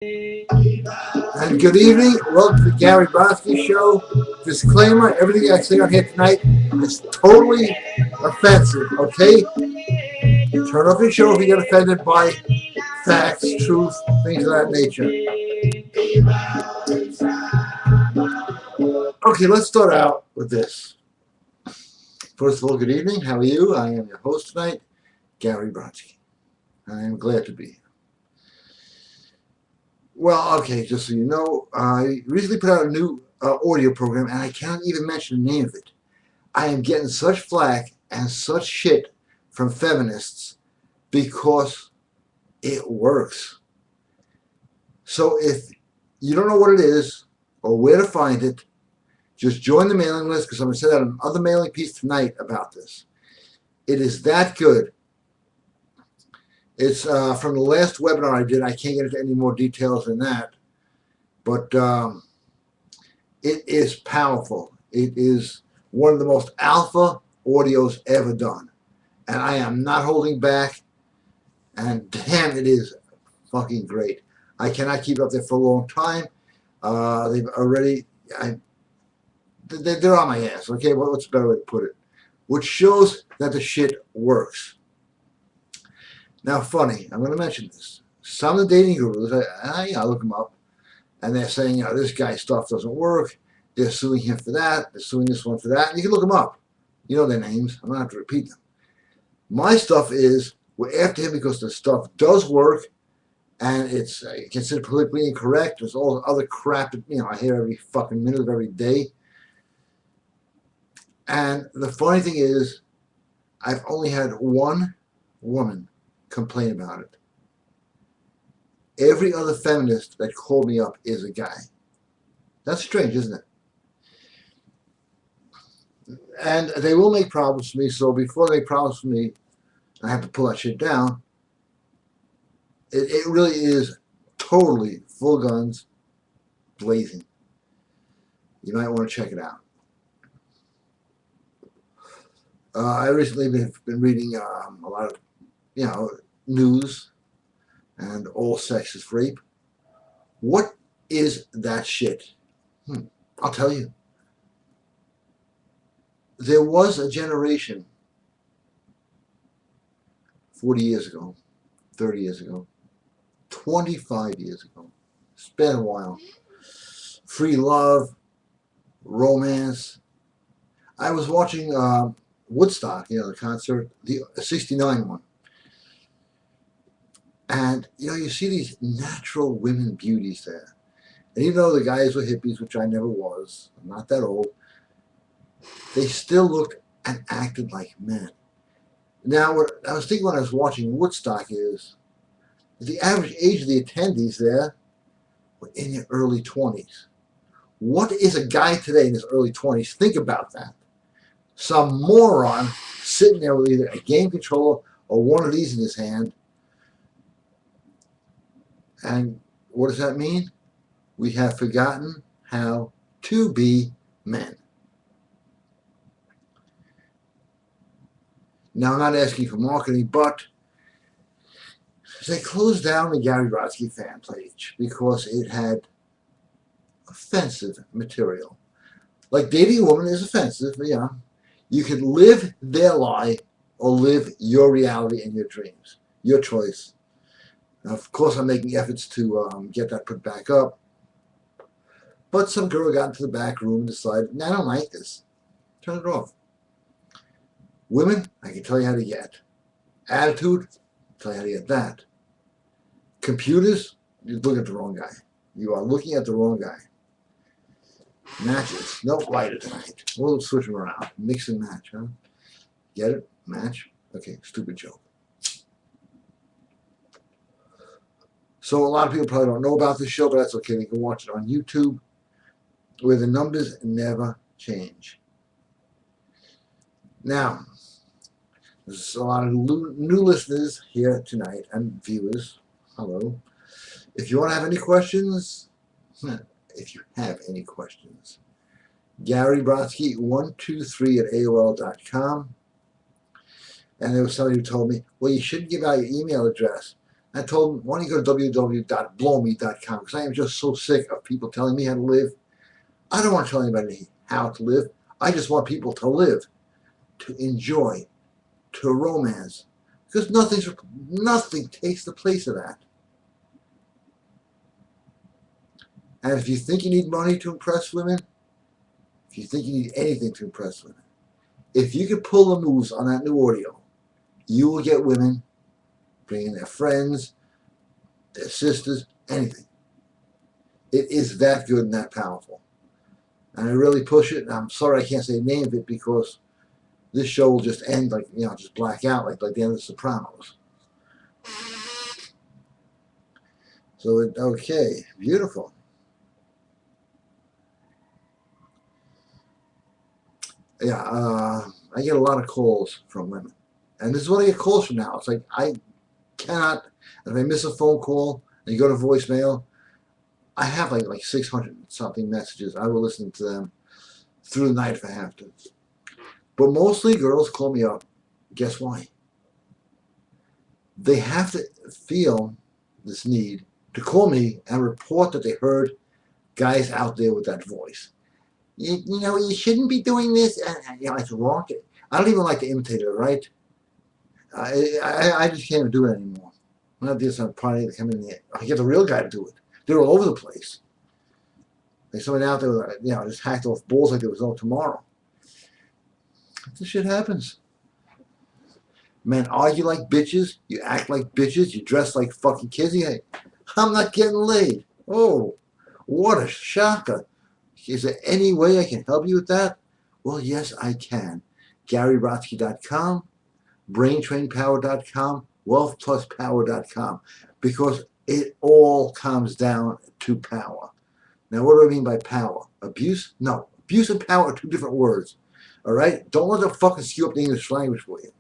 And good evening. Welcome to the Gary Brodsky Show. Disclaimer, everything I say on here tonight is totally offensive, okay? Turn off your show if you get offended by facts, truth, things of that nature. Okay, let's start out with this. First of all, good evening. How are you? I am your host tonight, Gary Brodsky. I am glad to be here. Well, okay, just so you know, I recently put out a new audio program, and I can't even mention the name of it. I am getting such flack and such shit from feminists because it works. So if you don't know what it is or where to find it, just join the mailing list because I'm going to send out another mailing piece tonight about this. It is that good. It's from the last webinar I did. I can't get into any more details than that. But it is powerful. It is one of the most alpha audios ever done. And I am not holding back. And damn, it is fucking great. I cannot keep up there for a long time. They've already... they're on my ass. Okay, what's a better way to put it? Which shows that the shit works. Now, funny, I'm going to mention this. Some of the dating gurus, I look them up, and they're saying, this guy's stuff doesn't work. They're suing him for that. They're suing this one for that. And you can look them up. You know their names. I'm not going to have to repeat them. My stuff is, we're after him because the stuff does work, and it's considered politically incorrect. There's all other crap that, I hear every fucking minute of every day. And the funny thing is, I've only had one woman complain about it. Every other feminist that called me up is a guy. That's strange, isn't it? And they will make problems for me, so before they make problems for me, I have to pull that shit down. It really is totally full guns blazing. You might want to check it out. I recently been reading a lot of, news and all sex is rape. What is that shit? I'll tell you. There was a generation 40 years ago, 30 years ago, 25 years ago. It's been a while. Free love, romance. I was watching Woodstock, the concert, the 69 one. And, you see these natural women beauties there. And even though the guys were hippies, which I never was, I'm not that old, they still looked and acted like men. Now, what I was thinking when I was watching Woodstock is, the average age of the attendees there were in their early 20s. What is a guy today in his early 20s? Think about that. Some moron sitting there with either a game controller or one of these in his hand. And what does that mean? We have forgotten how to be men. Now, I'm not asking for marketing, but they closed down the Gary Brodsky fan page because it had offensive material. Like dating a woman is offensive, yeah. You can live their lie or live your reality and your dreams. Your choice. Now, of course, I'm making efforts to get that put back up. But some girl got into the back room and decided, I don't like this. Turn it off. Women, I can tell you how to get. Attitude, I'll tell you how to get that. Computers, you're looking at the wrong guy. You are looking at the wrong guy. Matches. Nope, lighter tonight. We'll switch them around. Mix and match, huh? Get it? Match? Okay, stupid joke. So a lot of people probably don't know about this show, but that's okay. They can watch it on YouTube, where the numbers never change. Now, there's a lot of new listeners here tonight and viewers. Hello. If you want to have any questions, Gary Brodsky 123 at AOL.com. And there was somebody who told me, well, you shouldn't give out your email address. I told them, why don't you go to www.blowme.com, because I am just so sick of people telling me how to live. I don't want to tell anybody how to live. I just want people to live, to enjoy, to romance, because nothing takes the place of that. And if you think you need money to impress women, if you think you need anything to impress women, if you can pull the moves on that new audio, you will get women bringing their friends, their sisters, anything. It is that good and that powerful. And I really push it. And I'm sorry I can't say the name of it, because this show will just end like, just black out like the end of The Sopranos. So, okay, beautiful. Yeah, I get a lot of calls from women. And this is what I get calls from now. It's like, I cannot, if I miss a phone call and you go to voicemail, I have like 600 something messages. I will listen to them through the night if I have to. But mostly girls call me up. Guess why? They have to feel this need to call me and report that they heard guys out there with that voice. You shouldn't be doing this. And it's wrong. I don't even like to imitate it, right? I just can't even do it anymore. I'm not doing some party to come in there. I get the real guy to do it. They're all over the place. Like somebody out there, just hacked off balls like there was no tomorrow. This shit happens. Men argue like bitches. You act like bitches. You dress like fucking kids. Hey, I'm not getting laid. Oh, what a shocker. Is there any way I can help you with that? Well, yes, I can. GaryBrodsky.com, BrainTrainPower.com, WealthPlusPower.com, because it all comes down to power. Now, what do I mean by power? Abuse? No. Abuse and power are two different words. All right? Don't let them fucking skew up the English language for you.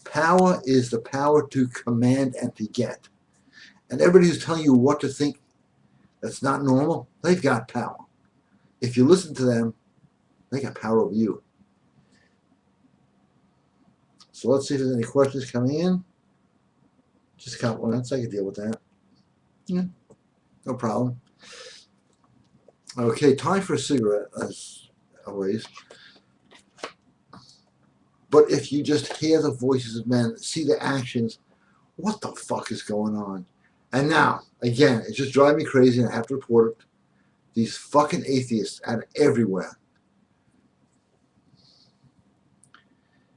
Power is the power to command and to get. And everybody who's telling you what to think that's not normal, they've got power. If you listen to them, they got power over you. So let's see if there's any questions coming in. Just a couple minutes. I can deal with that. Yeah, no problem. Okay, time for a cigarette, as always. But if you just hear the voices of men, see the actions, what the fuck is going on? And now, again, it just drives me crazy, and I have to report it. These fucking atheists out of everywhere.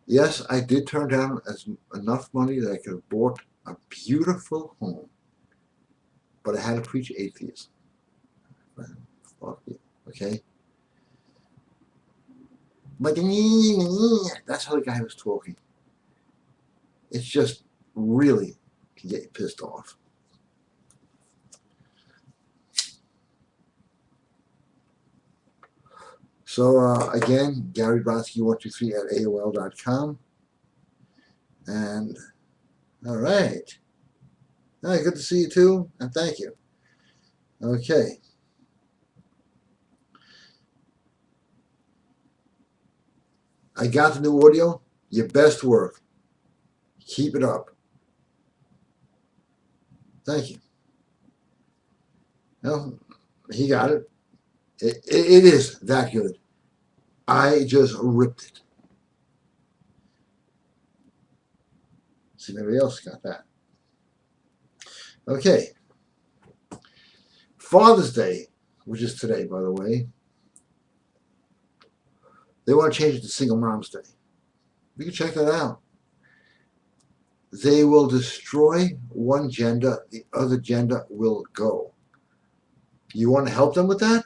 Yes, I did turn down enough money that I could have bought a beautiful home. But I had to preach atheism. Fuck you, okay? But that's how the guy was talking. It's just really can get you pissed off. So again, Gary Brodsky 123 at AOL.com. And all right. Good to see you too, and thank you. Okay. I got the new audio. Your best work. Keep it up. Thank you. Well, he got it. It is that good. I just ripped it. See if anybody else got that. Okay. Father's Day, which is today, by the way. They want to change it to Single Mom's Day. You can check that out. They will destroy one gender, the other gender will go. You want to help them with that?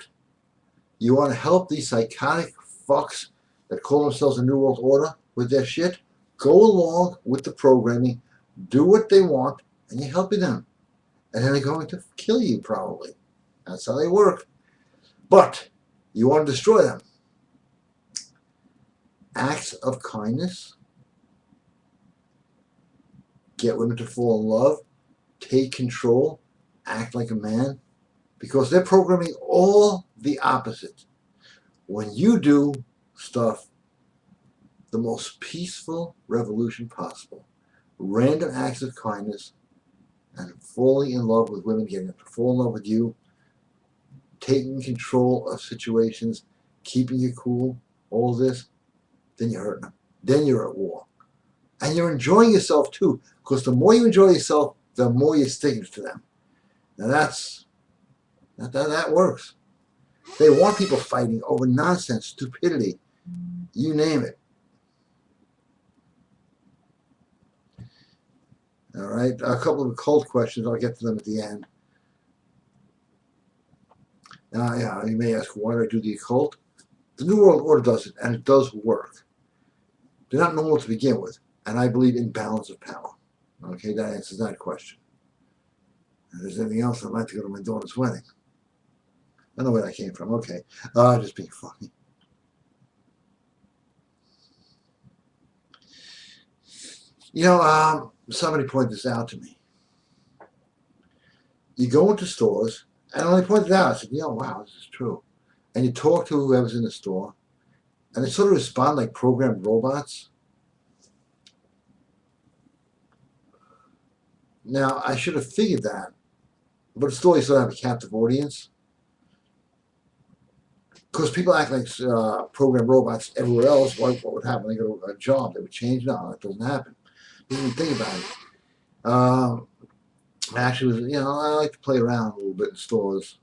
You want to help these psychotic fucks that call themselves a New World Order with their shit? Go along with the programming, do what they want, and you're helping them. And then they're going to kill you, probably. That's how they work. But you want to destroy them. Acts of kindness. Get women to fall in love. Take control. Act like a man. Because they're programming all the opposite. When you do stuff, the most peaceful revolution possible. Random acts of kindness. and falling in love with women, getting them to fall in love with you, taking control of situations, keeping you cool, all this, then you're hurting them. Then you're at war. And you're enjoying yourself too, because the more you enjoy yourself, the more you're sticking to them. Now that works. They want people fighting over nonsense, stupidity, you name it. All right, a couple of occult questions. I'll get to them at the end. Yeah, you may ask, why do I do the occult? The New World Order does it, and it does work. They're not normal to begin with, and I believe in balance of power. Okay, that answers that question. If there's anything else, I'd like to go to my daughter's wedding. I know where that came from. Okay, just being funny. You know, somebody pointed this out to me. You go into stores, and when they pointed it out, I said, you know, wow, this is true. And you talk to whoever's in the store, and they sort of respond like programmed robots. Now, I should have figured that, but the store used to have a captive audience. Because people act like programmed robots everywhere else. What would happen? They go to a job, they would change. No, that doesn't happen. You didn't think about it. Actually, you know, I like to play around a little bit in stores.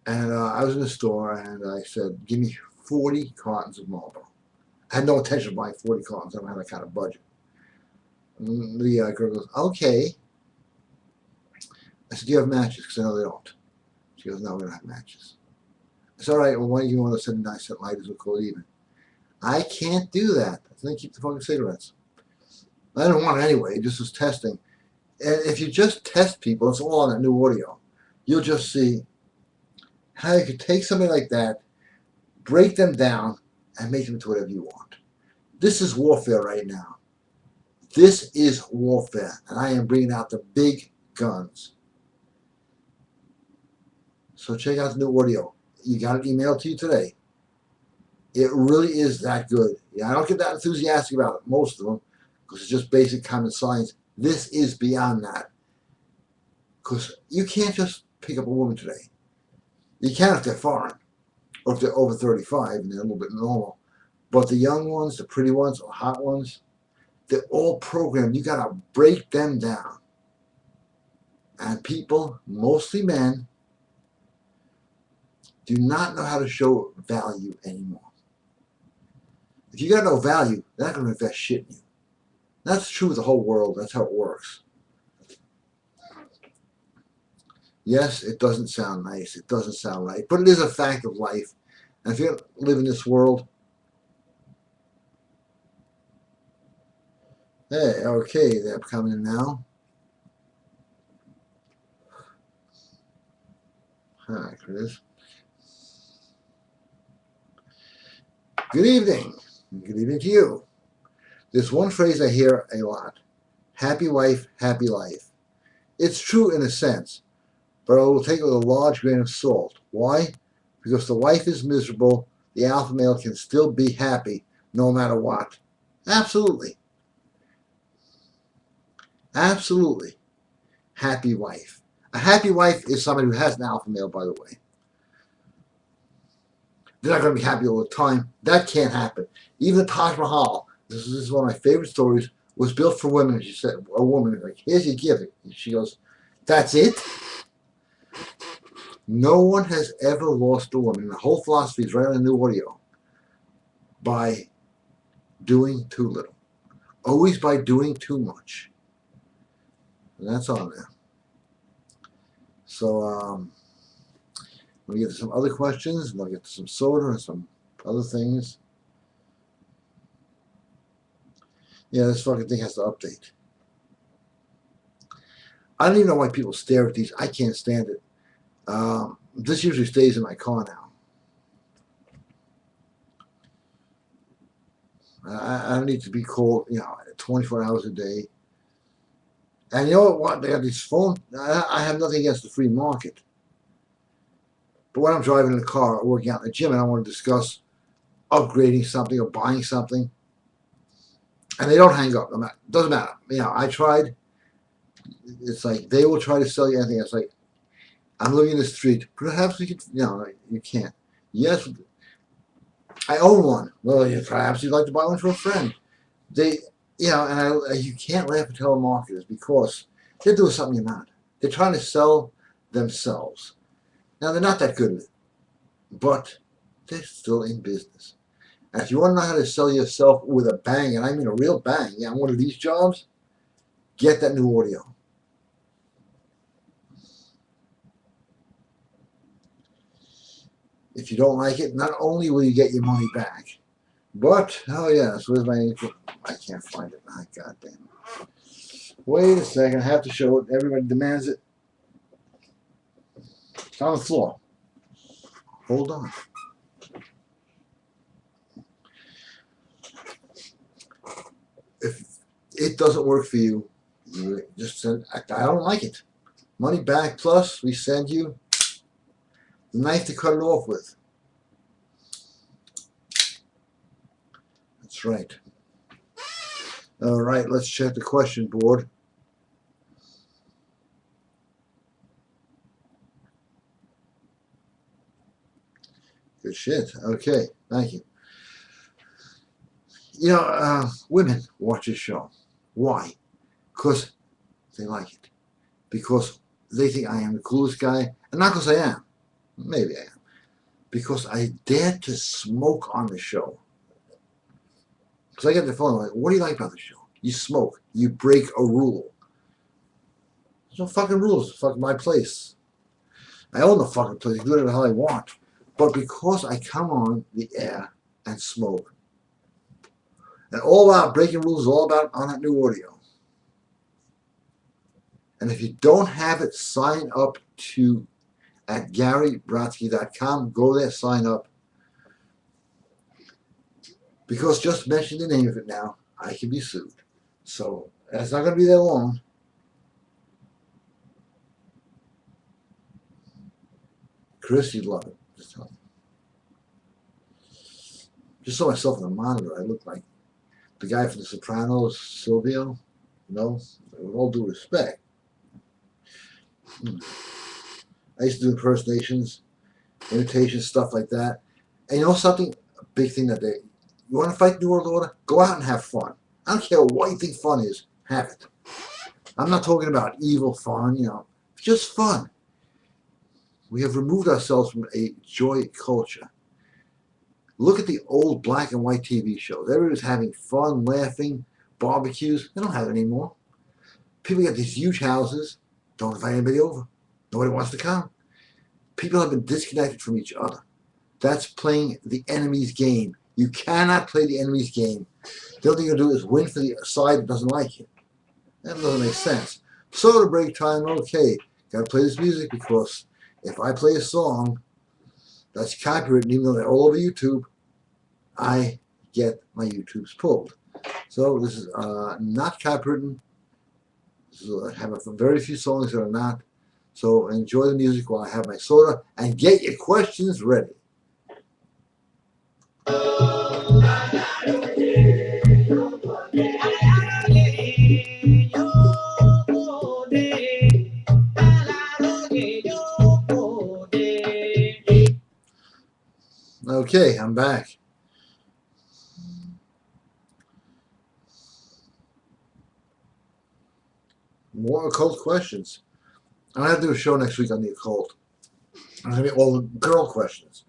And I was in the store, and I said, give me 40 cartons of Marlboro. I had no intention of buying 40 cartons. I don't have that kind of budget. And the girl goes, okay. I said, do you have matches? Because I know they don't. She goes, no, we don't have matches. I said, all right, well, why don't you want to 79-cent lighters? We'll call it even. I can't do that. I think keep the fucking cigarettes. I didn't want it anyway. It just was testing. And if you just test people, it's all on that new audio. You'll just see how you could take somebody like that, break them down, and make them into whatever you want. This is warfare right now. This is warfare. And I am bringing out the big guns. So check out the new audio. You got it emailed to you today. It really is that good. Yeah, I don't get that enthusiastic about it, most of them, because it's just basic common science. This is beyond that. Because you can't just pick up a woman today. You can if they're foreign, or if they're over 35 and they're a little bit normal. But the young ones, the pretty ones, or hot ones, they're all programmed. You got to break them down. And people, mostly men, do not know how to show value anymore. If you got no value, they're not going to invest shit in you. That's true of the whole world. That's how it works. Yes, it doesn't sound nice. It doesn't sound right. But it is a fact of life. And if you live in this world, hey, okay, they're coming in now. Hi, Chris. Good evening. Good evening to you. There's one phrase I hear a lot. Happy wife, happy life. It's true in a sense, but I will take it with a large grain of salt. Why? Because the wife is miserable, the alpha male can still be happy no matter what. Absolutely. Absolutely. Happy wife. A happy wife is somebody who has an alpha male, by the way. They're not going to be happy all the time. That can't happen. Even the Taj Mahal, this is one of my favorite stories, was built for women. She said, a woman, like, here's your gift. She goes, that's it? No one has ever lost a woman. The whole philosophy is right on the new audio. By doing too little. Always by doing too much. And that's on there. So, we'll get to some other questions, and I'll get to some soda and some other things. Yeah, this fucking thing has to update. I don't even know why people stare at these. I can't stand it. This usually stays in my car now. I don't need to be called, 24 hours a day. And you know what? They have these phones. I have nothing against the free market. But when I'm driving in the car or working out in the gym and I want to discuss upgrading something or buying something, And they don't hang up. Doesn't matter. You know, I tried. It's like they will try to sell you anything. It's like, I'm living in the street. Perhaps we could, you can't. Yes, I own one. Well, perhaps you'd like to buy one for a friend. They, and you can't laugh at telemarketers because they're doing something you're not. They're trying to sell themselves. Now, they're not that good at it, but they're still in business. And if you want to know how to sell yourself with a bang, and I mean a real bang, one of these jobs, get that new audio. If you don't like it, not only will you get your money back, but, oh yes, where's my, I can't find it. Oh, God damn it. Wait a second, I have to show it. Everybody demands it. It's on the floor. Hold on. If it doesn't work for you, you just send, I don't like it. Money back, plus we send you the knife to cut it off with. That's right. All right, let's check the question board. Good shit. Okay, thank you. Women watch this show. Why? Because they like it. Because they think I am the coolest guy. And not because I am. Maybe I am. Because I dared to smoke on the show. Because I get the phone, like, what do you like about the show? You smoke. You break a rule. There's no fucking rules. It's fucking my place. I own the fucking place. I do whatever the hell I want. But because I come on the air and smoke, and all about breaking rules, all about on that new audio. And if you don't have it, sign up to at GaryBrodsky.com. Go there, sign up. Because just mention the name of it now, I can be sued. So it's not going to be that long. Chris, you'd love it. Just tell me. Just saw myself on the monitor. I look like the guy from The Sopranos, Silvio. With all due respect. I used to do impersonations, imitations, stuff like that. And you know something? A big thing that you want to fight New World Order? Go out and have fun. I don't care what you think fun is. Have it. I'm not talking about evil fun, just fun. We have removed ourselves from a joy culture. Look at the old black and white TV shows. Everybody's having fun, laughing, barbecues. They don't have it anymore. People get these huge houses. Don't invite anybody over. Nobody wants to come. People have been disconnected from each other. That's playing the enemy's game. You cannot play the enemy's game. The only thing you do is win for the side that doesn't like you. That doesn't make sense. So to break time, okay, gotta play this music because if I play a song that's copywritten, even though they're all over YouTube, I get my YouTubes pulled. So this is not copywritten. I have very few songs that are not. So enjoy the music while I have my soda and get your questions ready. Okay, I'm back. More occult questions. I'm going to do a show next week on the occult. I'm going to be all the girl questions.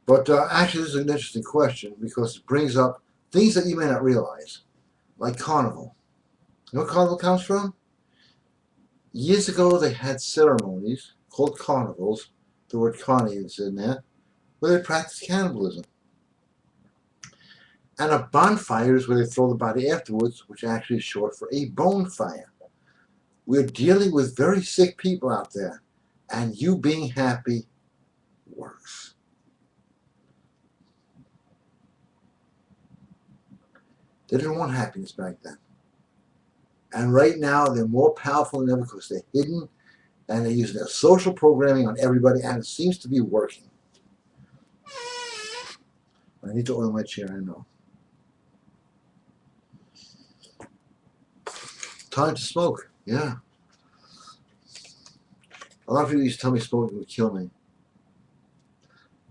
But actually, this is an interesting question because it brings up things that you may not realize, like carnival. You know where carnival comes from? Years ago, they had ceremonies called carnivals. The word carny is in there, where they practiced cannibalism. And a bonfire is where they throw the body afterwards, which actually is short for a bonfire. We're dealing with very sick people out there, and you being happy works. They didn't want happiness back then. And right now, they're more powerful than ever because they're hidden, and they're using their social programming on everybody, and it seems to be working. I need to oil my chair, I know. Time to smoke, yeah. A lot of people used to tell me smoking would kill me.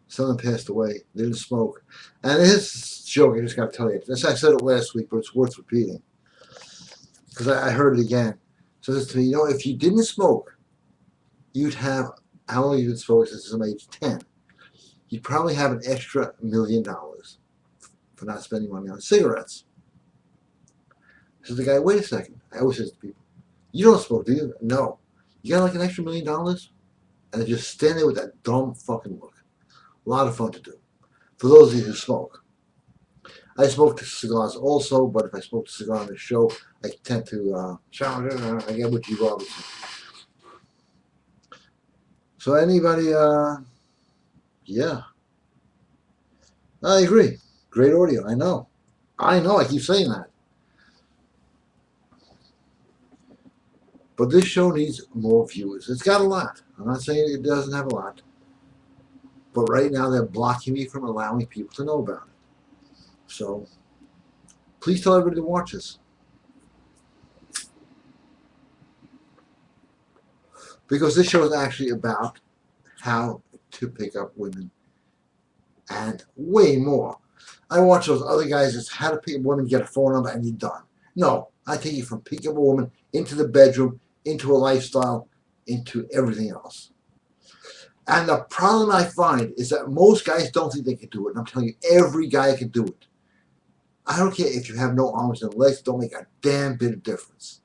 Some of them passed away. They didn't smoke. And this joke, I just got to tell you. I said it last week, but it's worth repeating. Because I heard it again. So this to me, if you didn't smoke, you'd have, how long you've been smoking since I'm age 10? You'd probably have an extra $1 million for not spending money on cigarettes. So the guy, wait a second. I always say to people, you don't smoke, do you? No. You got like an extra $1 million? And they just stand there with that dumb fucking look. A lot of fun to do. For those of you who smoke. I smoke cigars also, but if I smoke a cigar on the show, I tend to I get with G. Robinson. So anybody, yeah. I agree. Great audio, I know. I keep saying that. But this show needs more viewers. It's got a lot. I'm not saying it doesn't have a lot. But right now they're blocking me from allowing people to know about it. So please tell everybody to watch this. Because this show is actually about how to pick up women and way more. I watch those other guys that's how to pick up women, get a phone number, and you're done. No, I take you from picking up a woman into the bedroom, into a lifestyle, into everything else. And the problem I find is that most guys don't think they can do it. And I'm telling you, every guy can do it. I don't care if you have no arms and legs, don't make a damn bit of difference.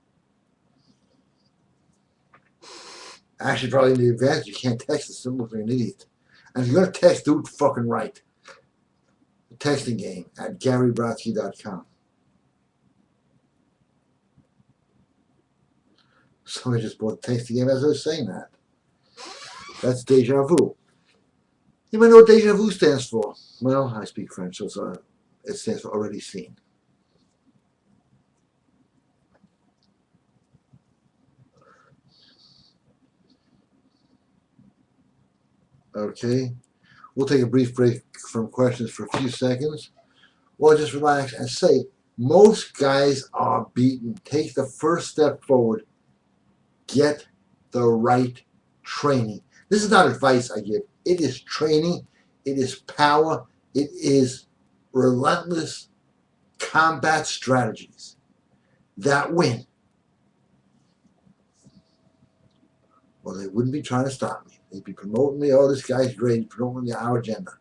Actually, probably the advantage, you can't text this, look like an idiot. And if you're going to text, do it fucking right. The texting game at GaryBrodsky.com. Somebody just bought the texting game as I was saying that. That's deja vu. You might know what deja vu stands for. Well, I speak French, so it stands for already seen. Okay. We'll take a brief break from questions for a few seconds. Well, just relax and say, most guys are beaten. Take the first step forward. Get the right training. This is not advice I give. It is training. It is power. It is relentless combat strategies that win. Well, they wouldn't be trying to stop me. They'd be promoting me. Oh, this guy's great. Promoting our agenda.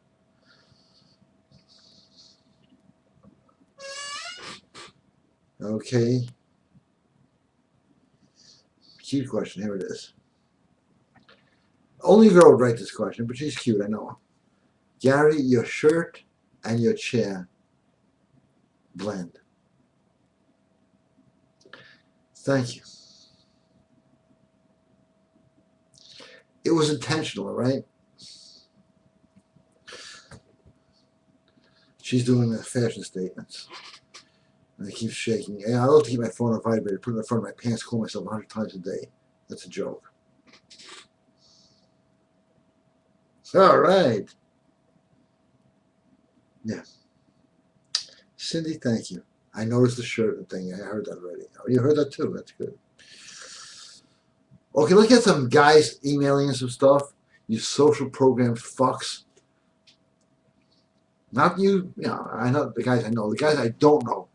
Okay. Cute question. Here it is. Only a girl would write this question, but she's cute, I know. Gary, your shirt and your chair blend. Thank you. It was intentional, right? She's doing the fashion statements. And it keeps shaking. And I love to keep my phone on vibrator, put it in front of my pants, call myself 100 times a day. That's a joke. All right. Yeah. Cindy, thank you. I noticed the shirt thing. I heard that already. Oh, you heard that too. That's good. Okay, let's get some guys emailing in some stuff. You social programs fucks. Not you, I know the guys I know. The guys I don't know.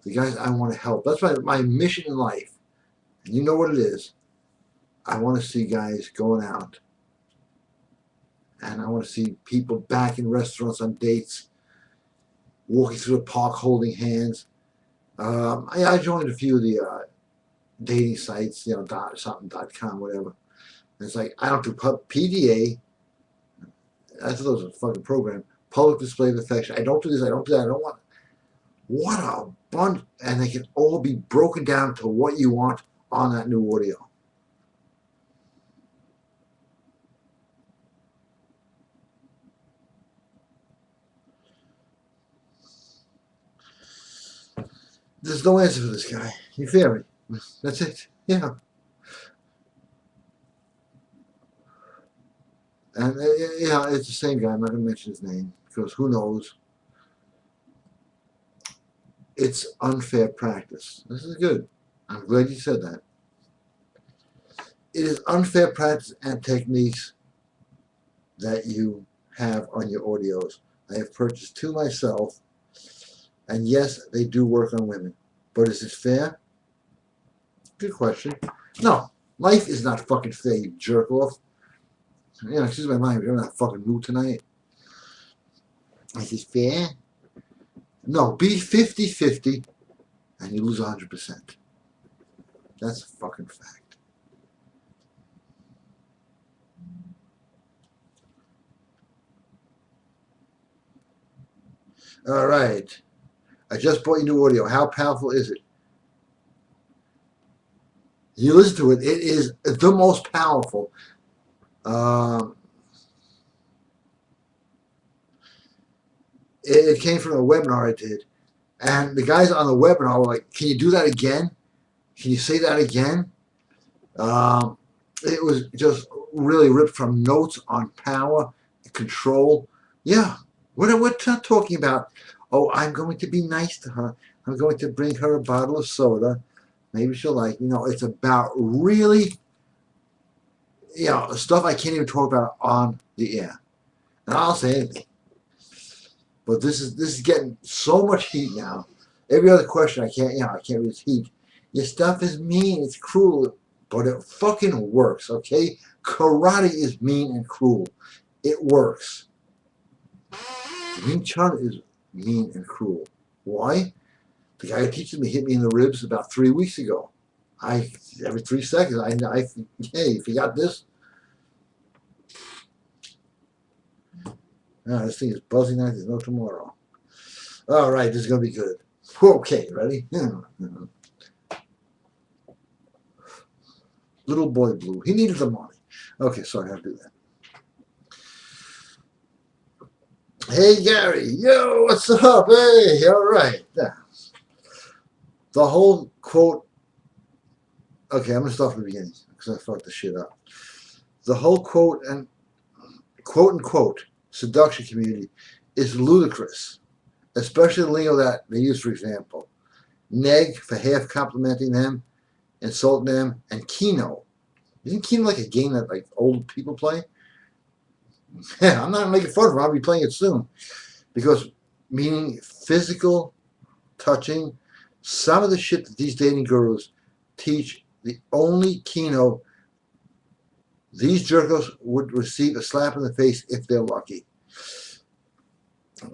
The guys I want to help. That's my mission in life. And you know what it is. I want to see guys going out. And I want to see people back in restaurants on dates. Walking through the park holding hands. I joined a few of the dating sites, something.com, whatever. And it's like, I don't do PDA. I thought it was a fucking program. Public display of affection. I don't do this, I don't do that, I don't want. What a bunch. And they can all be broken down to what you want on that new audio. There's no answer for this guy. You feel me? That's it. Yeah. And it's the same guy. I'm not going to mention his name because who knows? It's unfair practice. This is good. I'm glad you said that. It is unfair practice and techniques that you have on your audios. I have purchased 2 myself, and yes, they do work on women. But is it fair? Good question. No, life is not fucking fair, you jerk off. You know, excuse my mind, you're in that fucking mood tonight. Is it fair? No, be 50-50 and you lose 100%. That's a fucking fact. All right. I just bought you new audio. How powerful is it? You listen to it. It is the most powerful. It came from a webinar I did. And the guys on the webinar were like, can you do that again? Can you say that again? It was just really ripped from notes on power, control. Yeah, we're not talking about, oh, I'm going to be nice to her. I'm going to bring her a bottle of soda. Maybe she'll like me. No, it's about really, stuff I can't even talk about on the air. And I'll say anything. But this is getting so much heat now. Every other question I can't read this heat. Your stuff is mean, it's cruel, but it fucking works, okay? Karate is mean and cruel. It works. Wing Chun is mean and cruel. Why? The guy who teaches me hit me in the ribs about 3 weeks ago. Every 3 seconds, hey, if you got this. This thing is buzzing like there's no tomorrow. All right, this is going to be good. Okay, ready? Little boy blue. He needed the money. Okay, sorry, I have to do that. Hey, Gary. Yo, what's up? Hey, all right. Yeah. The whole quote. Okay, I'm going to start from the beginning because I fucked the shit up. The whole quote and quote-unquote seduction community is ludicrous, especially the lingo that they use, for example. Neg for half complimenting them, insulting them, and Keno. Isn't Keno like a game that like old people play? Yeah, I'm not making fun of it. I'll be playing it soon. Because meaning physical touching, some of the shit that these dating gurus teach, the only Keno these jerkos would receive a slap in the face if they're lucky.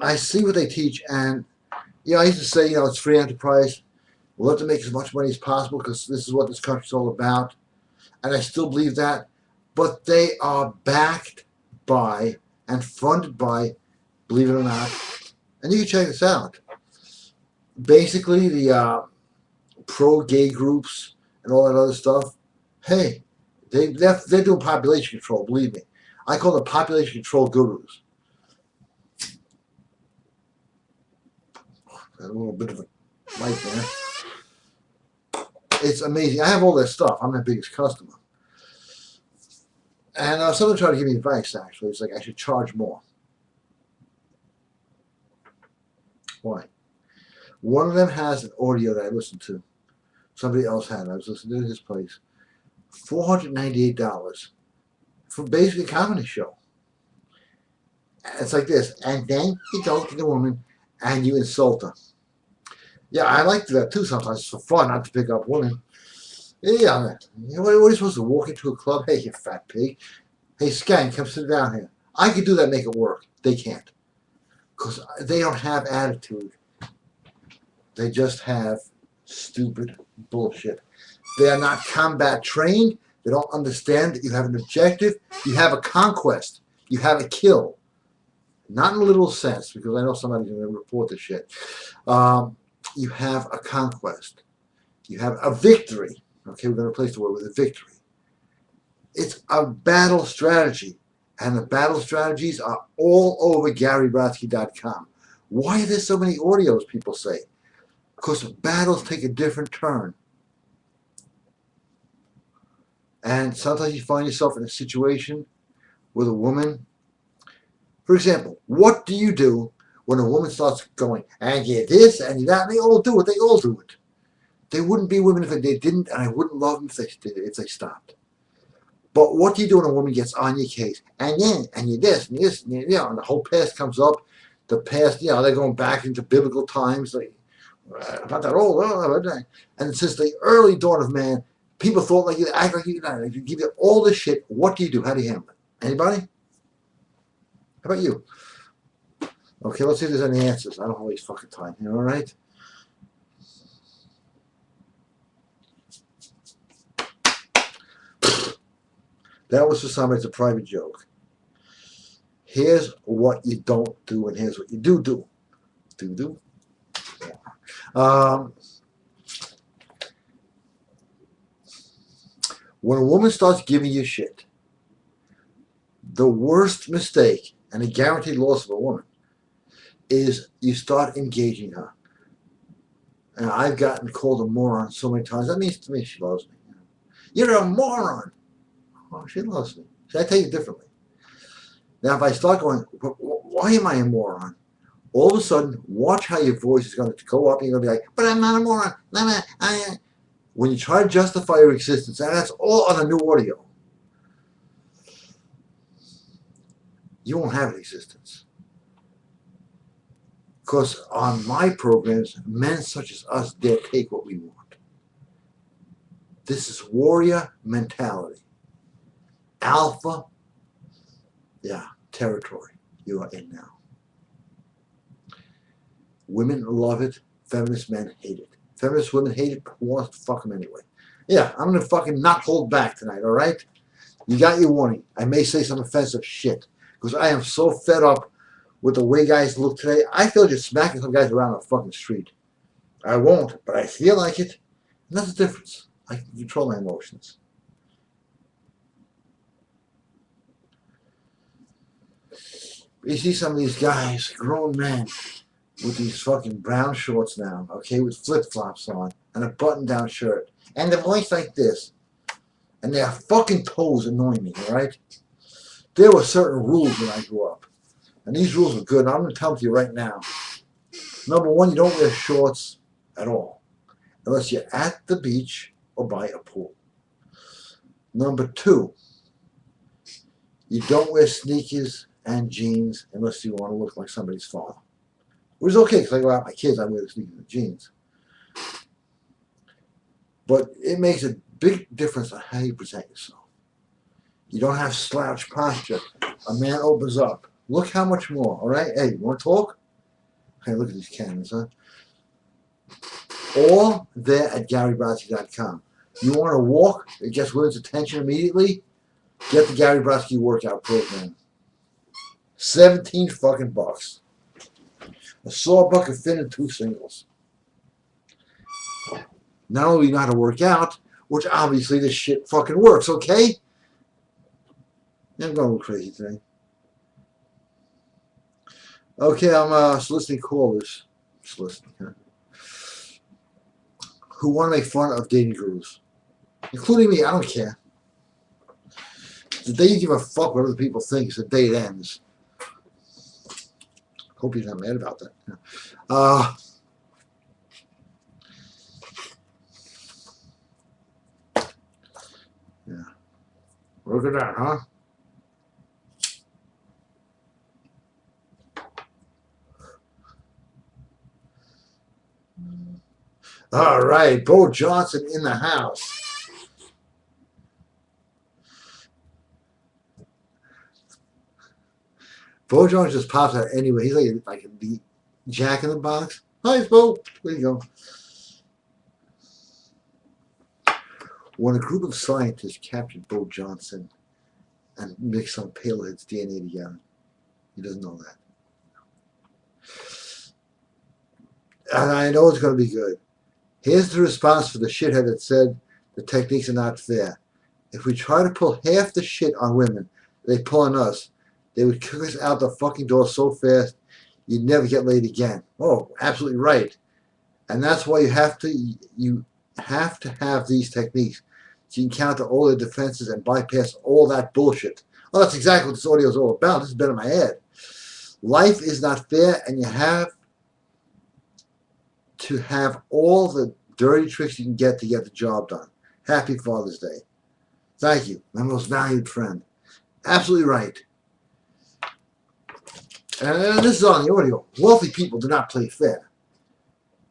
I see what they teach, and I used to say, it's free enterprise. We'll have to make as much money as possible because this is what this country's all about. And I still believe that. But they are backed by and funded by, believe it or not, and you can check this out. Basically, the pro-gay groups and all that other stuff, hey, they're doing population control, believe me. I call them population control gurus. A little bit of a light there. It's amazing. I have all their stuff. I'm their biggest customer. And someone tried to give me advice, actually. It's like I should charge more. Why? One of them has an audio that I listened to. Somebody else had it. I was listening to his place. $498 for basically a comedy show. It's like this. And then you go to the woman and you insult her. Yeah, I like that too sometimes. It's for fun, not to pick up women. Yeah, what are you supposed to walk into a club? Hey, you fat pig. Hey, skank, come sit down here. I could do that, make it work. They can't. Because they don't have attitude. They just have stupid bullshit. They are not combat trained. They don't understand that you have an objective. You have a conquest. You have a kill. Not in a literal sense, because I know somebody's going to report this shit. You have a conquest. You have a victory. Okay, we're going to replace the word with a victory. It's a battle strategy. And the battle strategies are all over GaryBrodsky.com. Why are there so many audios, people say? Because battles take a different turn. And sometimes you find yourself in a situation with a woman For example, what do you do when a woman starts going, and you this, and you that, and they all do it, they all do it. They wouldn't be women if they didn't, and I wouldn't love them if they stopped. But what do you do when a woman gets on your case? And then, and you this, and this, and and the whole past comes up. The past, they're going back into biblical times, like, about that old, and since the early dawn of man, people thought like you act like you give you all this shit. What do you do? How do you handle it? Anybody? How about you? Okay, let's see if there's any answers. I don't waste fucking time here, all right? That was for somebody, it's a private joke. Here's what you don't do, and here's what you do do. Do. Yeah. When a woman starts giving you shit, the worst mistake and a guaranteed loss of a woman is you start engaging her. And I've gotten called a moron so many times. That means to me she loves me. You're a moron. Oh, she loves me. See, I take it differently. Now, if I start going, why am I a moron? All of a sudden, watch how your voice is going to go up and you're going to be like, but I'm not a moron. When you try to justify your existence, and that's all on a new audio, you won't have an existence. Because on my programs, men such as us dare take what we want. This is warrior mentality. Alpha, territory you are in now. Women love it. Feminist men hate it. Feminist women hate it, but who wants to fuck them anyway? Yeah, I'm going to fucking not hold back tonight, all right? You got your warning. I may say some offensive shit because I am so fed up with the way guys look today. I feel just smacking some guys around the fucking street. I won't, but I feel like it. And that's the difference. I can control my emotions. You see some of these guys, grown men, with these fucking brown shorts now, okay, with flip-flops on, and a button-down shirt, and a voice like this, and their fucking toes annoy me, all right? There were certain rules when I grew up, and these rules were good, and I'm going to tell them to you right now. Number one, you don't wear shorts at all, unless you're at the beach or by a pool. Number two, you don't wear sneakers and jeans unless you want to look like somebody's father. Which is okay, because I go out with my kids, I wear the sneakers and jeans. But it makes a big difference on how you present yourself. You don't have slouch posture. A man opens up. Look how much more, all right? Hey, you want to talk? Hey, look at these cameras, huh? All there at GaryBrodsky.com. You want to walk? It gets women's attention immediately? Get the Gary Brodsky workout program. 17 fucking bucks. A sawbuck, a fin, and 2 singles. Not only do you know how to work out, which obviously this shit fucking works, okay? I'm going a little crazy today. Okay, I'm soliciting callers. Soliciting, huh? Who want to make fun of dating gurus. Including me, I don't care. The day you give a fuck what other people think is the day it ends. Hope you're not mad about that. Yeah. Look at that, huh? All right, Bo Johnson in the house. Bo Johnson just pops out anyway. He's like the Jack in the Box. Hi, Bo. There you go. When a group of scientists captured Bo Johnson and mixed some palehead's DNA together, he doesn't know that. And I know it's going to be good. Here's the response for the shithead that said the techniques are not fair. If we try to pull half the shit on women they pull on us, they would kick us out the fucking door so fast you'd never get laid again. Oh, absolutely right. And that's why you have to have these techniques so you can counter all the defenses and bypass all that bullshit. Oh, that's exactly what this audio is all about. This has been in my head. Life is not fair, and you have to have all the dirty tricks you can get to get the job done. Happy Father's Day. Thank you, my most valued friend. Absolutely right. And this is on the audio. Wealthy people do not play fair.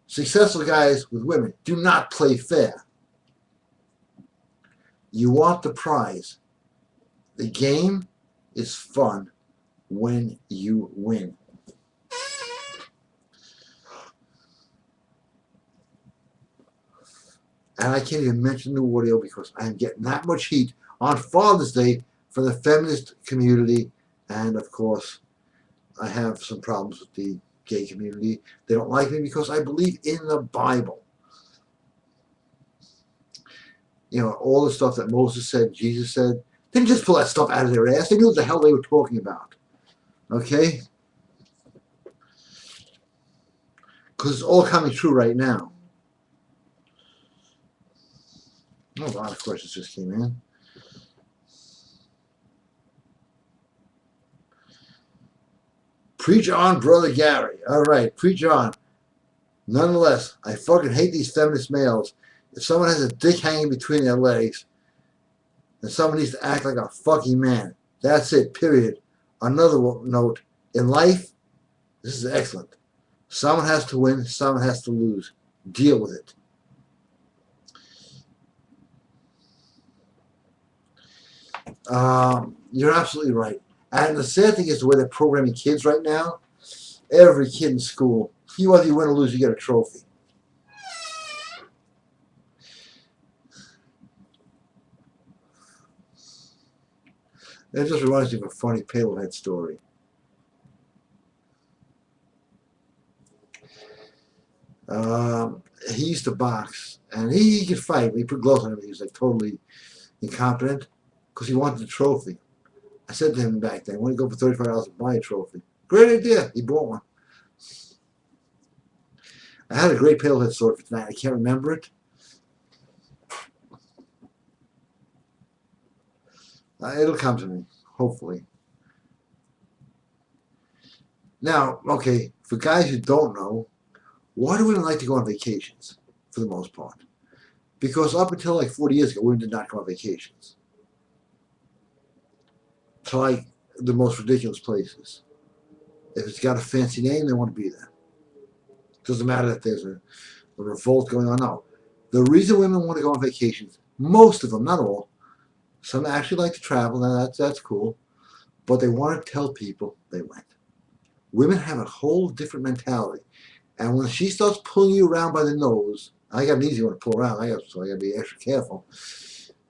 Successful guys with women do not play fair. You want the prize. The game is fun when you win. And I can't even mention the audio because I'm getting that much heat on Father's Day from the feminist community. And of course, I have some problems with the gay community. They don't like me because I believe in the Bible. You know, all the stuff that Moses said, Jesus said, they didn't just pull that stuff out of their ass. They knew what the hell they were talking about. Okay? Because it's all coming true right now. Oh, a lot of questions just came in. Preach on, Brother Gary. All right, preach on. Nonetheless, I fucking hate these feminist males. If someone has a dick hanging between their legs, then someone needs to act like a fucking man. That's it, period. Another note, in life, this is excellent. Someone has to win, someone has to lose. Deal with it. You're absolutely right. And the sad thing is the way they're programming kids right now. Every kid in school, whether you win or lose, you get a trophy. That just reminds me of a funny Pailhead story. He used to box, and he could fight. He put gloves on him. He was like totally incompetent because he wanted the trophy. I said to him back then, "I want to go for $35 to buy a trophy." Great idea. He bought one. I had a great Pailhead story for tonight. I can't remember it. It'll come to me, hopefully. Now, okay, for guys who don't know, why do women like to go on vacations, for the most part? Because up until like 40 years ago, women did not go on vacations. To like the most ridiculous places. If it's got a fancy name, they want to be there. Doesn't matter if there's a revolt going on. No. The reason women want to go on vacations, most of them, not all, some actually like to travel, and that's cool, but they want to tell people they went. Women have a whole different mentality. And when she starts pulling you around by the nose, I got an easy one to pull around, so I got to be extra careful.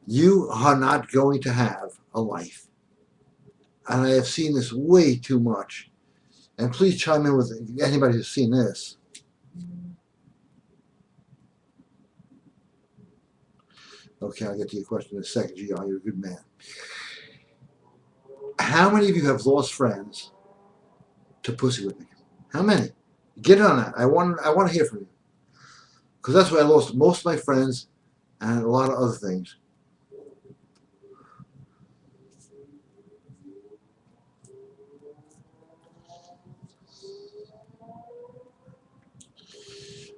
You are not going to have a life. And I have seen this way too much. And please chime in with anybody who's seen this. Okay, I'll get to your question in a second, GR. You're a good man. How many of you have lost friends to pussy whipping? How many? Get on that. I want to hear from you. Because that's where I lost most of my friends and a lot of other things.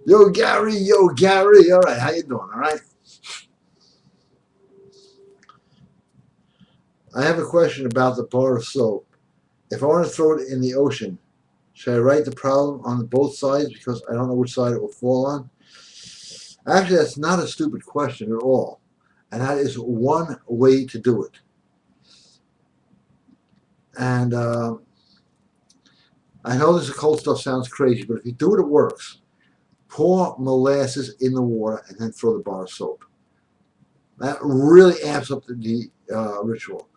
Yo, Gary. Yo, Gary. All right, how you doing? All right. I have a question about the bar of soap. If I want to throw it in the ocean, should I write the problem on both sides because I don't know which side it will fall on? Actually, that's not a stupid question at all. And that is one way to do it. And I know this cold stuff sounds crazy, but if you do it, it works. Pour molasses in the water and then throw the bar of soap. That really amps up the ritual.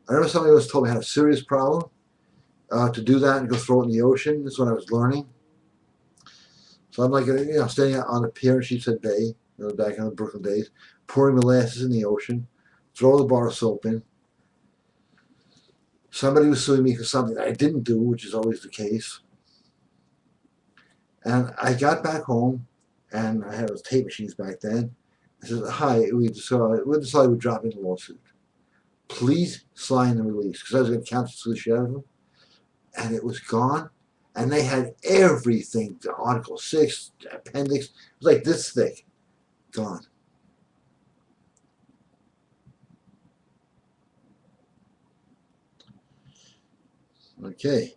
I remember somebody once told me I had a serious problem to do that and go throw it in the ocean. This is when I was learning. So I'm like, standing out on the pier in Sheepshead Bay, back in the Brooklyn days, pouring molasses in the ocean, throw the bar of soap in. Somebody was suing me for something that I didn't do, which is always the case. And I got back home, and I had those tape machines back then. I said, "Hi, we decided we'd drop in a lawsuit." please sign the release, because I was going to cancel the shit out of them. And it was gone. And they had everything, the Article 6, the appendix, it was like this thick. Gone. Okay.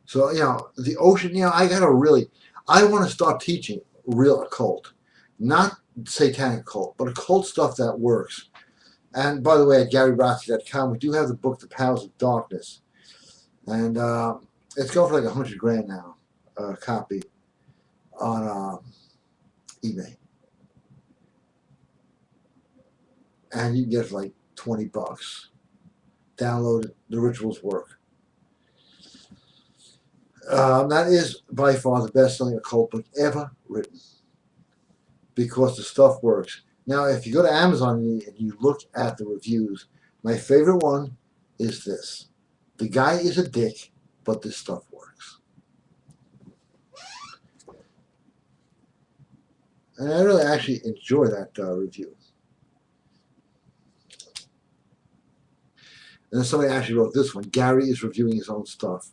So, the ocean, I want to start teaching real occult. Not satanic occult, but occult stuff that works. And by the way, at GaryRotsky.com, we do have the book, The Powers of Darkness. And it's going for like $100,000 now, a copy on eBay. And you can get it for like $20. Download it. The rituals work. That is by far the best-selling occult book ever written, because the stuff works. Now, if you go to Amazon and you look at the reviews, my favorite one is this. The guy is a dick, but this stuff works. And I really actually enjoy that review. And then somebody actually wrote this one. Gary is reviewing his own stuff.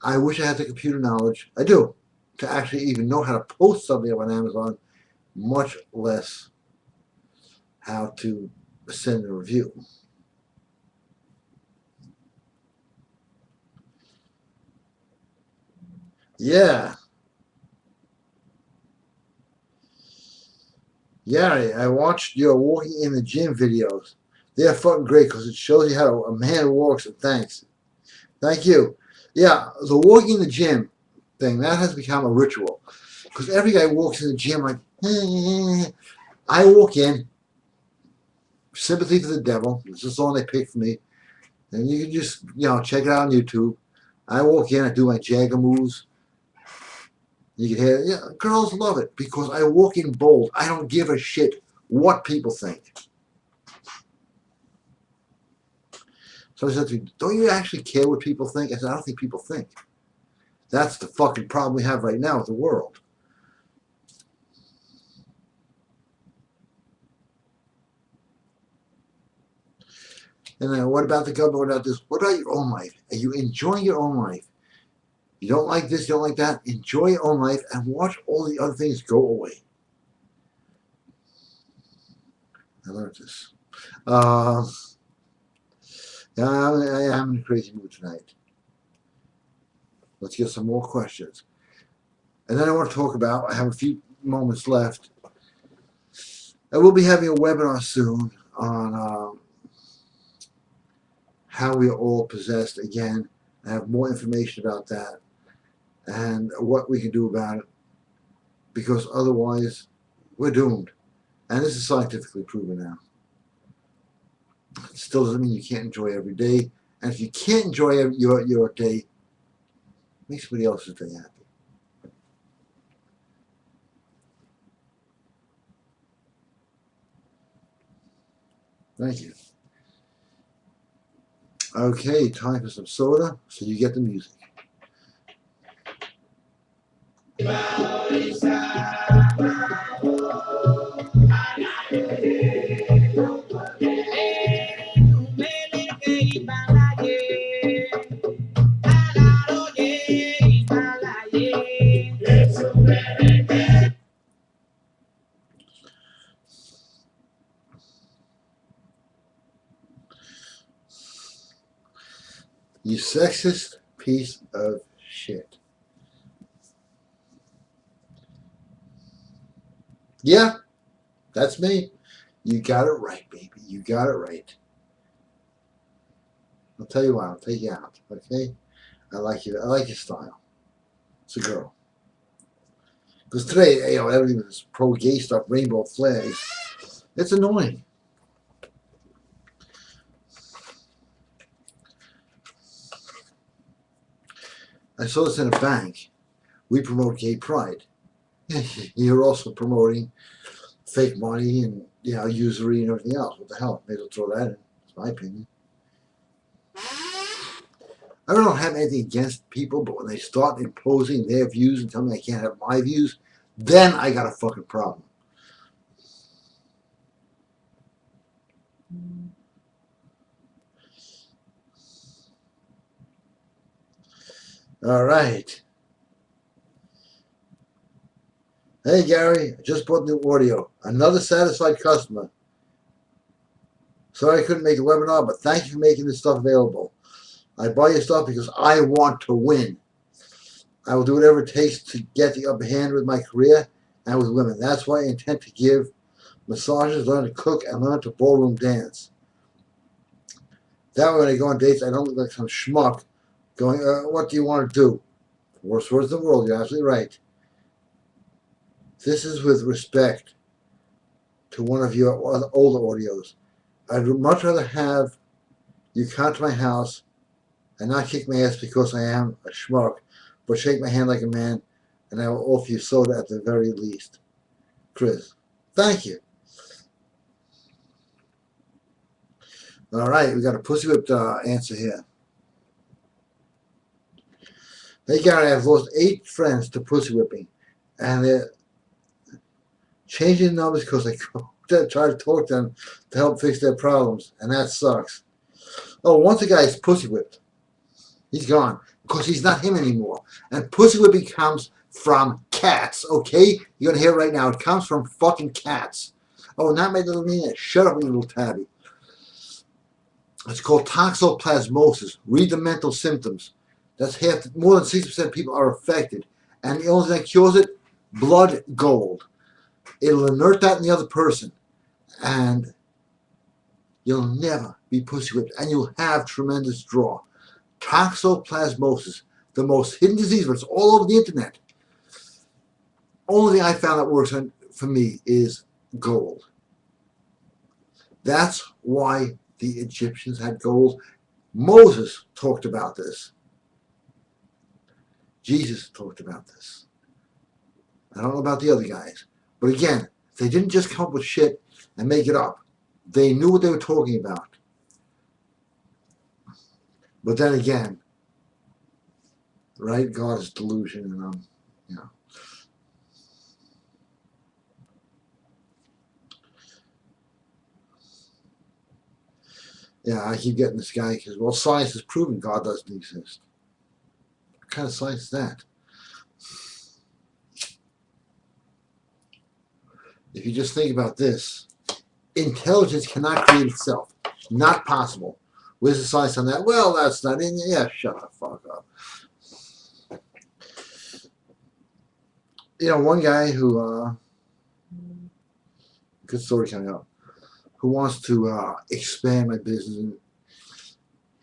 I wish I had the computer knowledge. I do. To actually even know how to post something up on Amazon, much less how to send a review. Yeah. Gary, I watched your walking in the gym videos. They're fucking great because it shows you how a man walks, and thanks. Thank you. Yeah, the walking in the gym thing, that has become a ritual. Because every guy walks in the gym like, I walk in, sympathy for the devil. It's the song they picked for me. And you can just, check it out on YouTube. I walk in, I do my Jagger moves. You can hear, girls love it because I walk in bold. I don't give a shit what people think. So I said to me, don't you actually care what people think? I said, I don't think people think. That's the fucking problem we have right now with the world. And then what about the government? What about this? What about your own life? Are you enjoying your own life? You don't like this, you don't like that. Enjoy your own life and watch all the other things go away. I learned this. I'm in a crazy mood tonight. Let's get some more questions. And then I want to talk about, I have a few moments left. I will be having a webinar soon on how we are all possessed again. I have more information about that and what we can do about it, because otherwise we're doomed. And this is scientifically proven now. It still doesn't mean you can't enjoy every day. And if you can't enjoy your day, make somebody else's day happy. Thank you. Okay, time for some soda, so you get the music. You sexist piece of shit. Yeah, that's me. You got it right, baby. You got it right. I'll tell you what, I'll take you out, okay? I like you. I like your style. It's a girl. Because today, everything with this pro-gay stuff, rainbow flags, it's annoying. I saw this in a bank. We promote gay pride. You're also promoting fake money and usury and everything else. What the hell? Maybe they'll throw that in. That's my opinion. I don't have anything against people, but when they start imposing their views and tell me I can't have my views, then I got a fucking problem. All right. Hey, Gary, I just bought new audio. Another satisfied customer. Sorry I couldn't make a webinar, but thank you for making this stuff available. I buy your stuff because I want to win. I will do whatever it takes to get the upper hand with my career and with women. That's why I intend to give massages, learn to cook, and learn to ballroom dance. That way when I go on dates, I don't look like some schmuck going, what do you want to do? Worst words in the world, you're absolutely right. This is with respect to one of your older audios. I'd much rather have you come to my house and not kick my ass because I am a schmuck, but shake my hand like a man, and I will offer you soda at the very least. Chris, thank you. All right, we got a pussy whipped answer here. Hey, Gary, I've lost 8 friends to pussy whipping, and they're changing numbers because I try to talk to them to help fix their problems, and that sucks. Oh, once a guy's pussy whipped, he's gone because he's not him anymore. And pussy whipping comes from cats, okay? You're going to hear it right now. It comes from fucking cats. Oh, not my little Nina. Shut up, you little tabby. It's called toxoplasmosis. Read the mental symptoms. That's more than 60% of people are affected. And the only thing that cures it, blood gold. It'll inert that in the other person. And you'll never be pussy whipped. And you'll have tremendous draw. Toxoplasmosis, the most hidden disease, but it's all over the internet. Only thing I found that works for me is gold. That's why the Egyptians had gold. Moses talked about this. Jesus talked about this. I don't know about the other guys. But again, they didn't just come up with shit and make it up. They knew what they were talking about. But then again, right? God is delusion, and you know. Yeah, I keep getting this guy because, well, science has proven God doesn't exist. What kind of science is that? If you just think about this, intelligence cannot create itself. Not possible. Where's the science on that? Well, that's not in. Yeah, shut the fuck up. You know, one guy who, good story coming up, who wants to expand my business.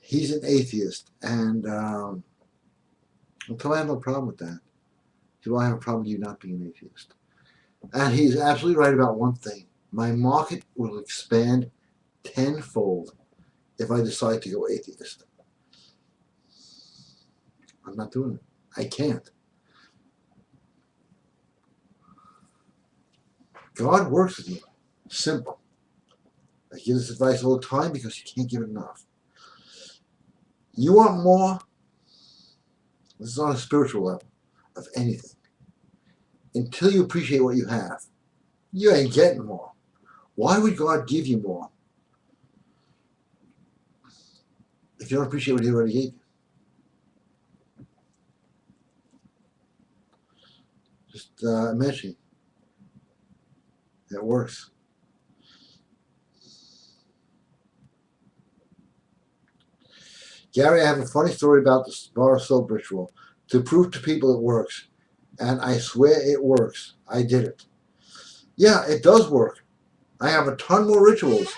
He's an atheist, and I have no problem with that. Do I have a problem with you not being an atheist? And he's absolutely right about one thing. My market will expand tenfold if I decide to go atheist. I'm not doing it. I can't. God works with you. Simple. I give this advice all the time because you can't give it enough. You want more? This is on a spiritual level of anything. Until you appreciate what you have, you ain't getting more. Why would God give you more if you don't appreciate what He already gave you? Just mentioning. It works. Gary, I have a funny story about the bar soap ritual to prove to people it works. And I swear it works. I did it. Yeah, it does work. I have a ton more rituals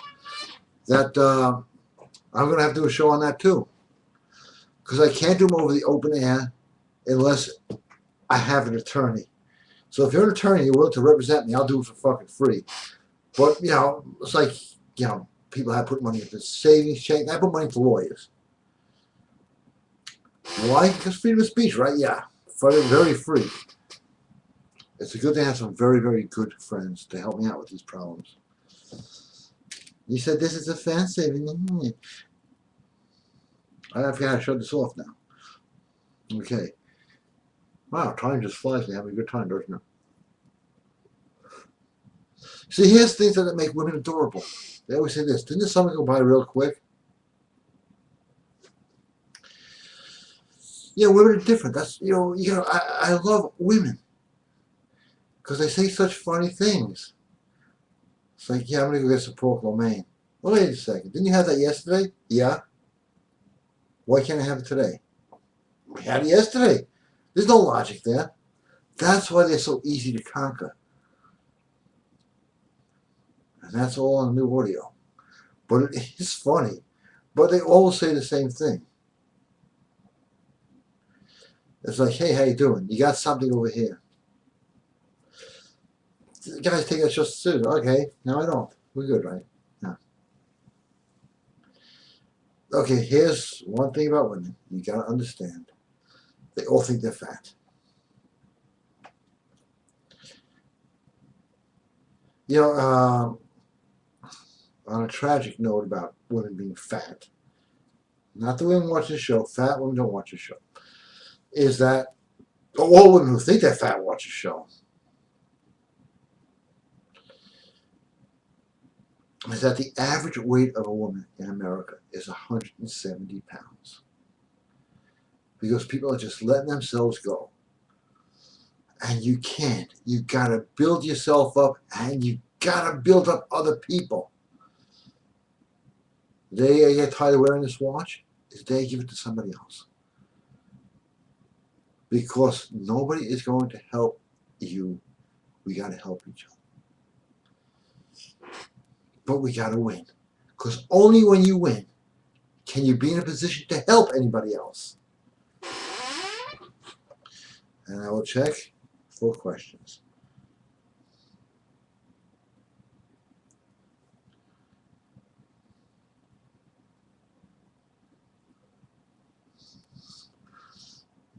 that I'm going to have to do a show on that too. Because I can't do them over the open air unless I have an attorney. So if you're an attorney, you're willing to represent me, I'll do it for fucking free. But, you know, it's like, you know, people have put money into savings check. I put money into lawyers. Why? Because freedom of speech, right? Yeah. Very free. It's a good thing to have some very, very good friends to help me out with these problems. You said this is offensive. I forgot how to shut this off now. Okay. Wow, time just flies. We're having a good time, doesn't it? See, here's things that make women adorable. They always say this. Didn't this summer go by real quick? Yeah, women are different. That's, I love women because they say such funny things. It's like, yeah, I'm gonna go get some pork lo mein. Well, wait a second. Didn't you have that yesterday? Yeah. Why can't I have it today? We had it yesterday. There's no logic there. That's why they're so easy to conquer. And that's all on new audio. But it is funny. But they always say the same thing. It's like, hey, how you doing? You got something over here. The guys take that just seriously. Okay, no, I don't. We're good, right? No. Okay, here's one thing about women. You gotta understand. They all think they're fat. You know, on a tragic note about women being fat, not the women watch the show, fat women don't watch the show, is that all women who think they're fat watch the show. Is that the average weight of a woman in America is 170 pounds. Because people are just letting themselves go. And you can't. You gotta build yourself up and you gotta build up other people. The day I get tired of wearing this watch is the day I give it to somebody else. Because nobody is going to help you. We gotta help each other. But we gotta win. Because only when you win can you be in a position to help anybody else. And I will check for questions.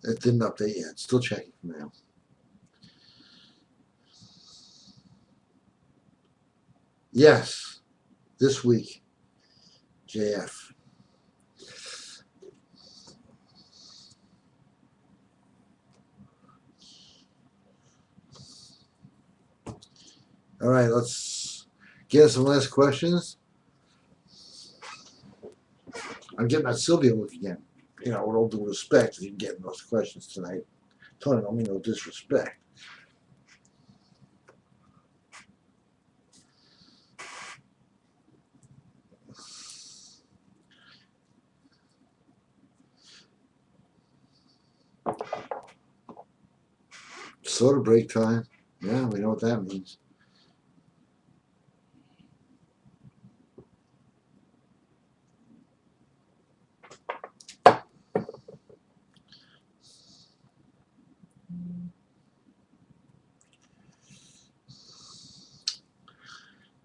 It didn't update yet. Still checking for now. Yes, this week, JF. All right, let's get some last questions. I'm getting that Sylvia look again. With all due respect, if you get those questions tonight. Tony, I don't mean no disrespect. Soda break time. Yeah, we know what that means.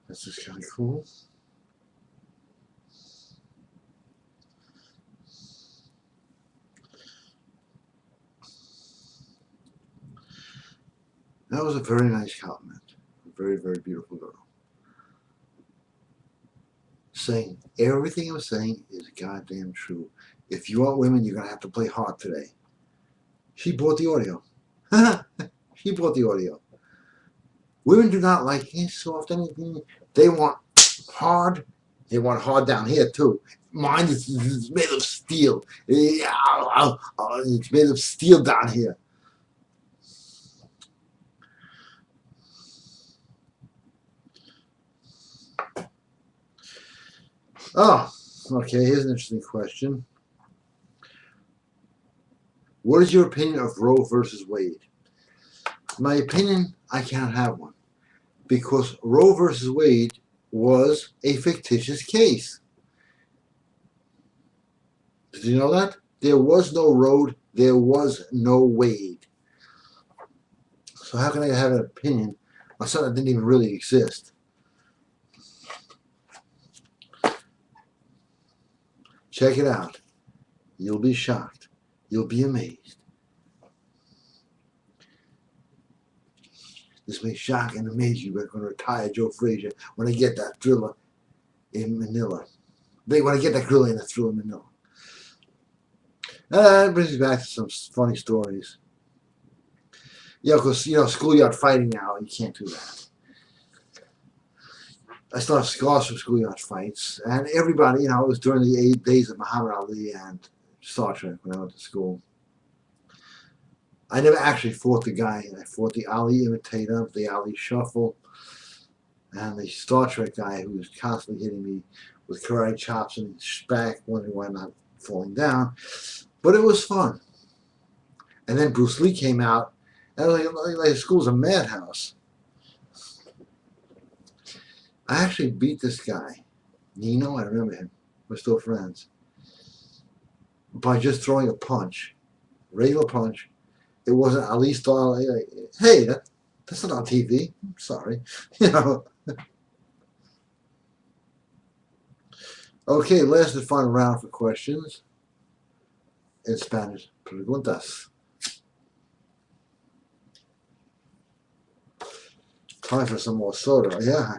That's just kind of cool. That was a very nice compliment. A very, very beautiful girl. Saying everything I was saying is goddamn true. If you want women, you're going to have to play hard today. She bought the audio. She bought the audio. Women do not like soft anything. They want hard. They want hard down here too. Mine is made of steel. It's made of steel down here. Oh, okay. Here's an interesting question. What is your opinion of Roe versus Wade? My opinion, I cannot have one. Because Roe versus Wade was a fictitious case. Did you know that? There was no Roe, there was no Wade. So how can I have an opinion on something that didn't even really exist? Check it out. You'll be shocked. You'll be amazed. This may shock and amaze you, but I'm going to retire Joe Frazier when I get that thriller in Manila. When I get that gorilla in the thriller in Manila. That brings me back to some funny stories. Because, schoolyard fighting now, you can't do that. I still have scars from schoolyard fights. And everybody, it was during the 8 days of Muhammad Ali and Star Trek when I went to school. I never actually fought the guy. I fought the Ali imitator, the Ali shuffle, and the Star Trek guy who was constantly hitting me with karate chops and back, wondering why I'm not falling down. But it was fun. And then Bruce Lee came out, and I was like school's a madhouse. I actually beat this guy, Nino, I remember him. We're still friends. By just throwing a punch, regular punch. It wasn't Ali style. Hey, that's not on TV. I'm sorry. You know. Okay, last and final round for questions. In Spanish, preguntas. Time for some more soda. Yeah.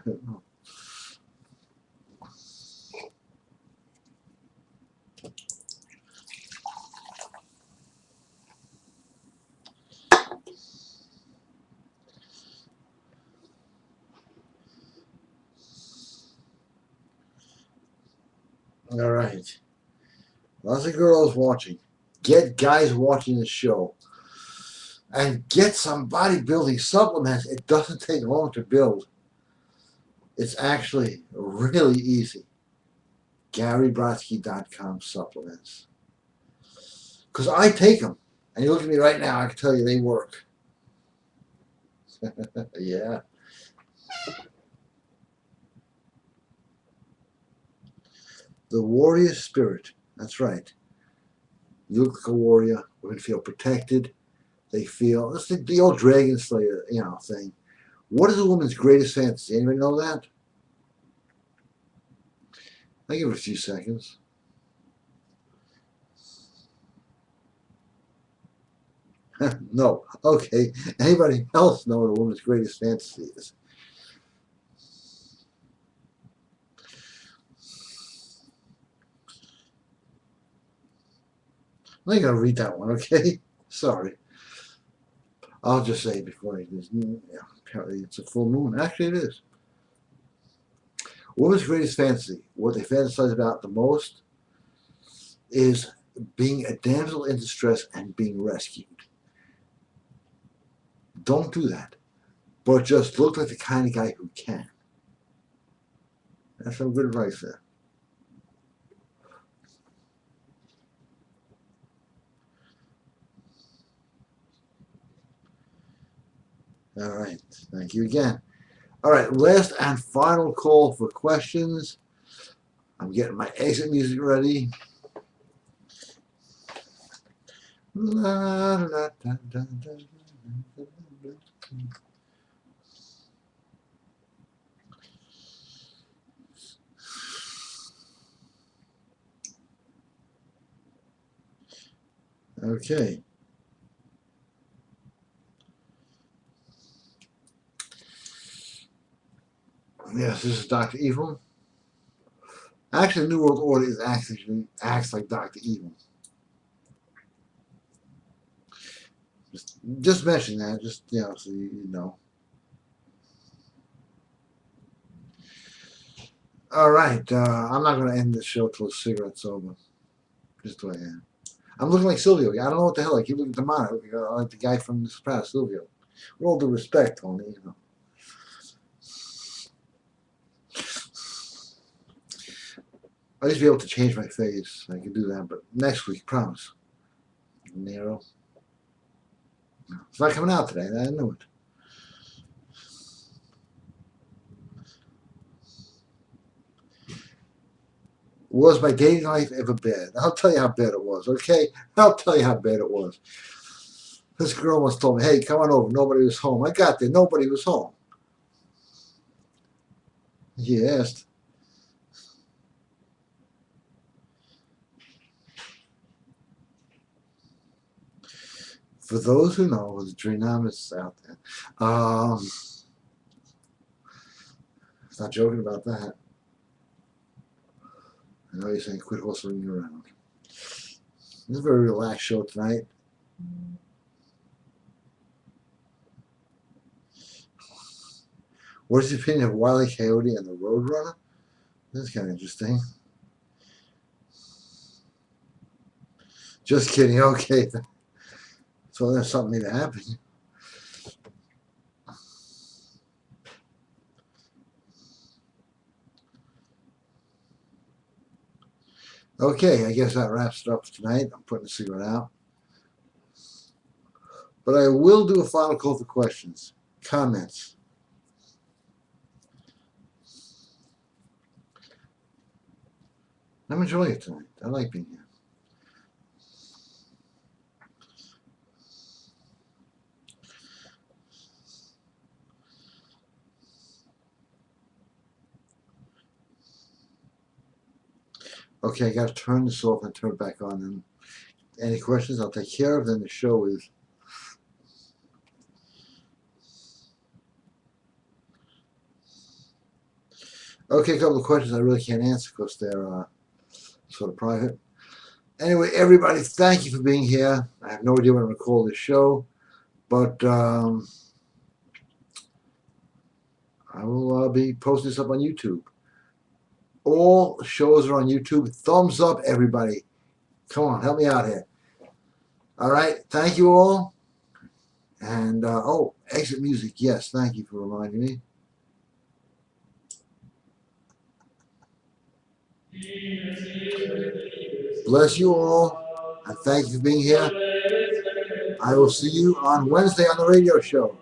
All right. Lots of girls watching. Get guys watching the show. And get some bodybuilding supplements. It doesn't take long to build. It's actually really easy. GaryBrodsky.com supplements. Because I take them. And you look at me right now, I can tell you they work. Yeah. The warrior spirit. That's right. You look like a warrior. Women feel protected. They feel, it's the old Dragon Slayer, thing. What is a woman's greatest fantasy? Anybody know that? I'll give it a few seconds. No. Okay. Anybody else know what a woman's greatest fantasy is? I'm not going to read that one, okay? Sorry. I'll just say before apparently it's a full moon. Actually, it is. Woman's greatest fantasy, what they fantasize about the most, is being a damsel in distress and being rescued. Don't do that. But just look like the kind of guy who can. That's some good advice there. All right. Thank you again. All right. Last and final call for questions. I'm getting my exit music ready. La, la, da, da, da, da, da. Okay. Yes, this is Dr. Evil. Actually, the New World Order acts like Dr. Evil. Just mention that, just so you know. All right, I'm not going to end this show till the cigarette's over. Just the way I am. I'm looking like Silvio. I don't know what the hell. I keep looking at the monitor. Like the guy from The Sopranos, Silvio. With all due respect, Tony, I used to be able to change my face. I can do that, but next week, promise. Nero. It's not coming out today. I knew it. Was my dating life ever bad? I'll tell you how bad it was, okay? I'll tell you how bad it was. This girl once told me, hey, come on over. Nobody was home. I got there. Nobody was home. He asked. For those who know, the Dreanomists out there. It's not joking about that. I know you're saying quit hustling around. This is a very relaxed show tonight. What is your opinion of Wile E. Coyote and the Roadrunner? That's kind of interesting. Just kidding. Okay. That's So there's something that happened. Okay, I guess that wraps it up for tonight. I'm putting the cigarette out. But I will do a final call for questions, comments. I'm enjoying it tonight. I like being here. Okay, I got to turn this off and turn it back on. And any questions, I'll take care of. Then the show is. Okay, a couple of questions I really can't answer because they're sort of private. Anyway, everybody, thank you for being here. I have no idea when I'm going to call this show, but I will be posting this up on YouTube. All shows are on YouTube. Thumbs up, everybody. Come on, help me out here. All right, thank you all. And, oh, exit music. Yes, thank you for reminding me. Bless you all, and thank you for being here. I will see you on Wednesday on the radio show.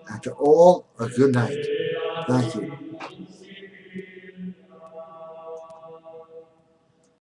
And to all, a good night. Thank you.